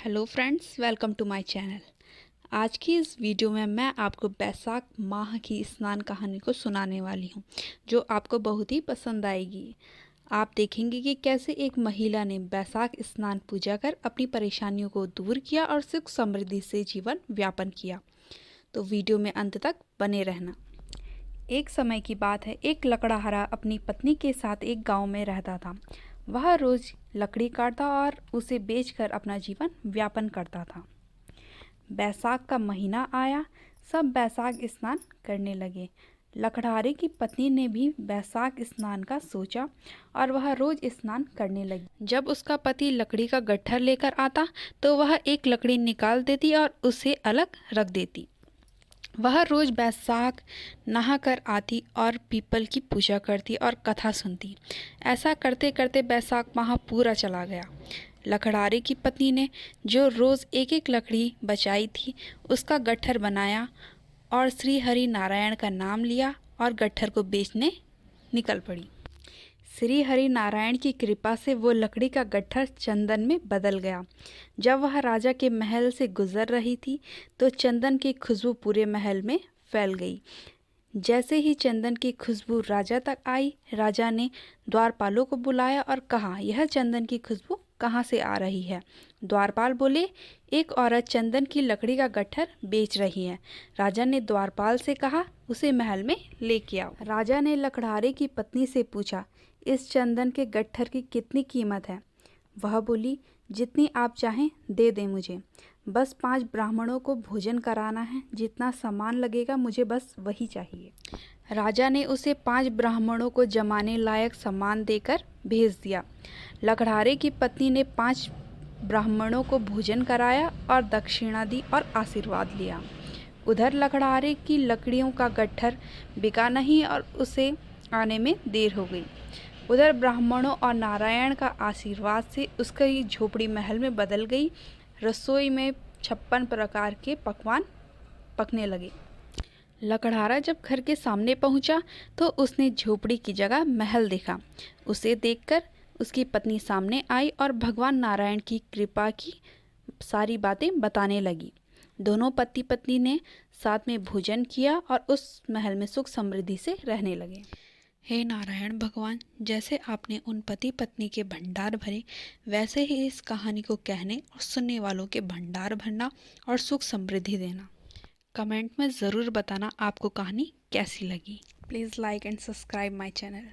Hello friends, welcome to my channel. आज की इस वीडियो में मैं आपको बैसाख माह की स्नान कहानी को सुनाने वाली हूँ, जो आपको बहुत ही पसंद आएगी। आप देखेंगे कि कैसे एक महिला ने बैसाख स्नान पूजा कर अपनी परेशानियों को दूर किया और सुख समृद्धि से जीवन व्यापन किया। तो वीडियो में अंत तक बने रहना। एक समय की बात है, एक लकड़हारा अपनी पत्नी के साथ एक गांव में रहता था। वह रोज लकड़ी काटता और उसे बेचकर अपना जीवन व्यापन करता था। बैसाख का महीना आया, सब बैसाख स्नान करने लगे। लकड़हारे की पत्नी ने भी बैसाख स्नान का सोचा और वह रोज स्नान करने लगी। जब उसका पति लकड़ी का गट्ठर लेकर आता तो वह एक लकड़ी निकाल देती और उसे अलग रख देती। वह रोज बैसाख नहाकर आती और पीपल की पूजा करती और कथा सुनती। ऐसा करते करते बैसाख माह पूरा चला गया। लकड़हारे की पत्नी ने जो रोज एक एक लकड़ी बचाई थी उसका गट्ठर बनाया और श्री हरि नारायण का नाम लिया और गट्ठर को बेचने निकल पड़ी। श्री हरि नारायण की कृपा से वो लकड़ी का गट्ठर चंदन में बदल गया। जब वह राजा के महल से गुजर रही थी तो चंदन की खुशबू पूरे महल में फैल गई। जैसे ही चंदन की खुशबू राजा तक आई, राजा ने द्वारपालों को बुलाया और कहा, यह चंदन की खुशबू कहाँ से आ रही है? द्वारपाल बोले, एक औरत चंदन की लकड़ी का गट्ठर बेच रही है। राजा ने द्वारपाल से कहा, उसे महल में लेके आओ। राजा ने लकड़हारे की पत्नी से पूछा, इस चंदन के गट्ठर की कितनी कीमत है? वह बोली, जितनी आप चाहें दे दें मुझे, बस 5 ब्राह्मणों को भोजन कराना है, जितना सामान लगेगा मुझे बस वही चाहिए। राजा ने उसे 5 ब्राह्मणों को जमाने लायक सामान देकर भेज दिया। लकड़हारे की पत्नी ने 5 ब्राह्मणों को भोजन कराया और दक्षिणा दी और आशीर्वाद लिया। उधर लकड़हारे की लकड़ियों का गट्ठर बिका नहीं और उसे आने में देर हो गई। उधर ब्राह्मणों और नारायण का आशीर्वाद से उसकी झोपड़ी महल में बदल गई। रसोई में 56 प्रकार के पकवान पकने लगे। लकड़हारा जब घर के सामने पहुंचा तो उसने झोपड़ी की जगह महल देखा। उसे देखकर उसकी पत्नी सामने आई और भगवान नारायण की कृपा की सारी बातें बताने लगी। दोनों पति पत्नी ने साथ में भोजन किया और उस महल में सुख समृद्धि से रहने लगे। हे नारायण भगवान, जैसे आपने उन पति पत्नी के भंडार भरे, वैसे ही इस कहानी को कहने और सुनने वालों के भंडार भरना और सुख समृद्धि देना। कमेंट में ज़रूर बताना आपको कहानी कैसी लगी। Please like and subscribe my channel.